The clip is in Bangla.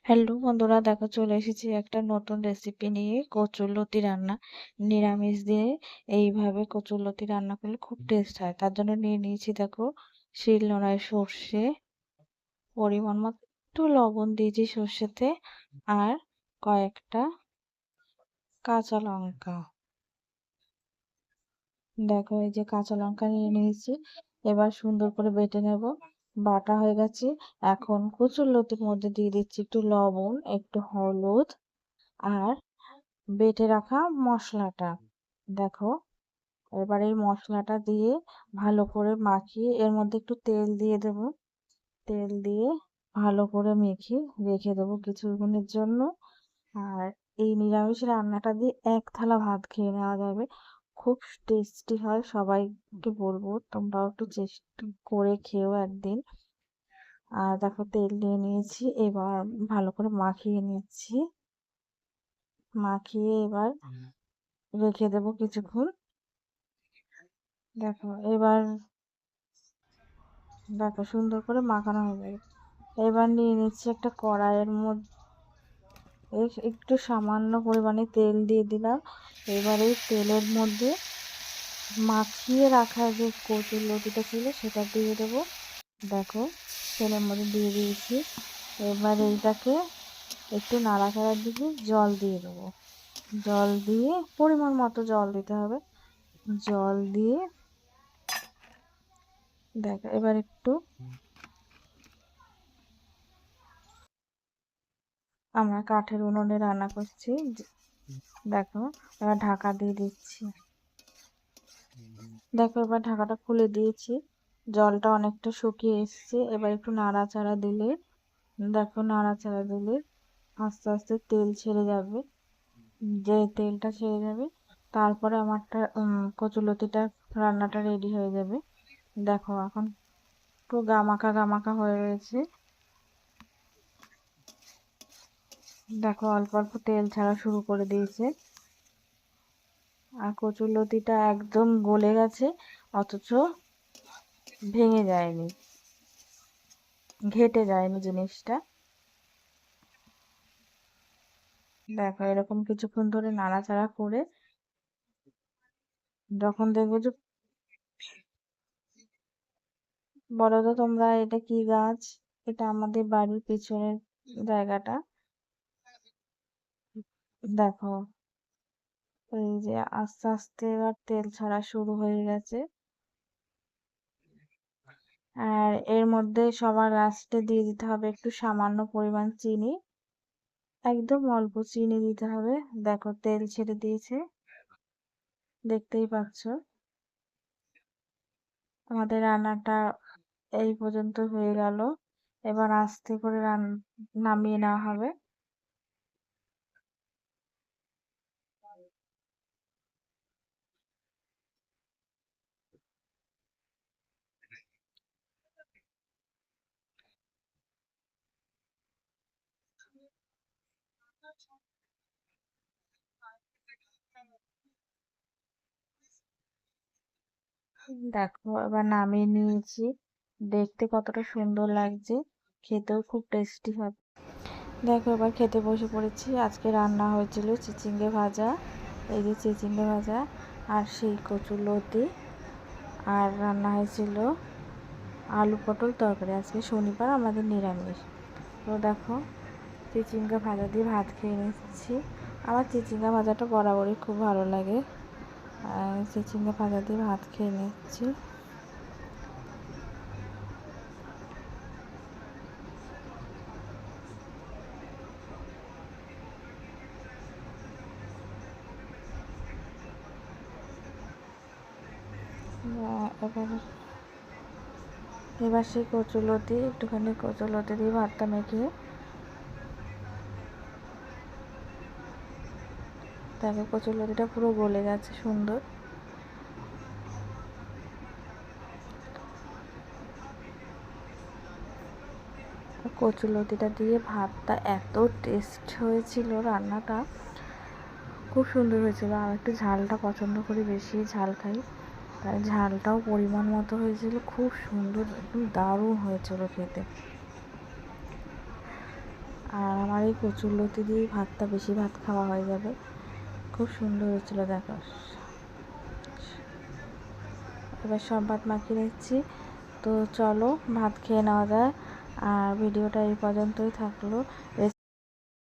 হ্যালো বন্ধুরা, দেখো চলে এসেছি একটা নতুন রেসিপি নিয়ে। কচুরলতি রান্না নিরামিষ দিয়ে এইভাবে কচুরলতি রান্না করলে খুব টেস্ট হয়। তার জন্য নিয়ে নিয়েছি, দেখো, শিলনোড়ায় সর্ষে, পরিমাণ মতো একটু লবণ দিয়েছি সর্ষেতে, আর কয়েকটা কাঁচা লঙ্কা। দেখো, এই যে কাঁচা লঙ্কা নিয়ে নিয়েছি। এবার সুন্দর করে বেটে নেব। বাটা হয়ে গেছে। এখন কচুরলতির মধ্যে দিয়ে দিচ্ছি একটু লবণ, একটু হলুদ, আর বেটে রাখা মশলাটা। দেখো, এবার এই মশলাটা দিয়ে ভালো করে মাখিয়ে এর মধ্যে একটু তেল দিয়ে দেব। তেল দিয়ে ভালো করে মেখে রেখে দেবো কিছুক্ষণের জন্য। আর এই নিরামিষ রান্নাটা দিয়ে এক থালা ভাত খেয়ে নেওয়া যাবে। খুব টেস্টি হয়, সবাইকে বলবো তোমরাও একটু চেষ্টা করে খেও একদিন। আর দেখো, তেল নিয়ে নিয়েছি, এবার ভালো করে মাখিয়ে নিচ্ছি। মাখিয়ে এবার রেখে দেবো কিছুক্ষণ। দেখো এবার, দেখো সুন্দর করে মাখানো হয়ে গেছে। এবার নিয়ে নিচ্ছি একটা কড়াইয়ের মধ্যে একটু সামান্য পরিমাণে তেল দিয়ে দিলাম। এবার এই তেলের মধ্যে মাখিয়ে রাখা যে কচুরলতিটা ছিল সেটা দিয়ে দেবো। দেখো, তেলের মধ্যে দিয়ে দিয়েছি। এবার এইটাকে একটু নাড়াচাড়ার দিকে জল দিয়ে দেবো। জল দিয়ে পরিমাণ মতো জল দিতে হবে। জল দিয়ে দেখো, এবার একটু, আমরা কাঠের উনুনে রান্না করছি। দেখো, এবার ঢাকা দিয়ে দিচ্ছি। দেখো, এবার ঢাকাটা খুলে দিয়েছি। জলটা অনেকটা শুকিয়ে এসছে। এবার একটু নাড়াচাড়া দিলে, দেখো, নাড়াচাড়া দিলে আস্তে আস্তে তেল ছেড়ে যাবে। যে তেলটা ছেড়ে যাবে, তারপরে আমারটা কচুলতিটা রান্নাটা রেডি হয়ে যাবে। দেখো, এখন একটু গামাখা গামাখা হয়ে রয়েছে। দেখো, অল্প অল্প তেল ছাড়া শুরু করে দিয়েছে। আর কচুরলতিটা একদম গলে গেছে, অথচ ভেঙে যায়নি, ঘেটে যায়নি জিনিসটা। দেখো, এরকম কিছুক্ষণ ধরে নাড়াচাড়া করে যখন দেখবো যে, বলো তো তোমরা এটা কি গাছ? এটা আমাদের বাড়ির পিছনের জায়গাটা। দেখো, এই যে আস্তে আস্তে এবার তেল ছাড়া শুরু হয়ে গেছে। আর এর মধ্যে সবার লাস্টে দিয়ে দিতে হবে একটু সামান্য পরিমাণ চিনি। একদম অল্প চিনি দিতে হবে। দেখো, তেল ছেড়ে দিয়েছে, দেখতেই পাচ্ছ। আমাদের রান্নাটা এই পর্যন্ত হয়ে গেল। এবার আস্তে করে নামিয়ে নেওয়া হবে। দেখো, এবার নামিয়ে নিয়েছি। দেখতে কতটা সুন্দর লাগছে, খেতেও খুব টেস্টি হবে। দেখো, এবার খেতে বসে পড়েছি। আজকে রান্না হয়েছিল চিচিঙ্গে ভাজা, এই যে চিচিঙ্গে ভাজা, আর সেই কচুরলতি, আর রান্না হয়েছিল আলু পটল তরকারি। আজকে শনিবার, আমাদের নিরামিষ। তো দেখো, চিচিঙ্গা ভাজা দিয়ে ভাত খেয়ে নিচ্ছি। আমার চিচিঙ্গা ভাজাটা বরাবরই খুব ভালো লাগে। চিচিঙ্গা ভাজা দিয়ে ভাত খেয়ে নিচ্ছি। এবার এবার সেই কচুরলতি, একটুখানি কচুরলতি দিয়ে ভাতটা মেখে, দেখো কচুরলতিটা পুরো গলে গেছে সুন্দর। কচুরলতিটা দিয়ে ভাতটা এত টেস্ট হয়েছিল, রান্নাটা খুব সুন্দর হয়েছিল। আর একটু ঝালটা পছন্দ করি, বেশি ঝাল খাই, তাই ঝালটাও পরিমাণ মতো হয়েছিল। খুব সুন্দর, একদম দারুণ হয়েছিল খেতে। আর আমার এই কচুরলতি দিয়ে ভাতটা বেশি ভাত খাওয়া হয়ে যাবে। খুব সুন্দর হয়েছিল দেখো। এবার সব ভাত মাখিয়ে নিচ্ছি। তো চলো ভাত খেয়ে নেওয়া যায়। আর ভিডিওটা এই পর্যন্তই থাকলো।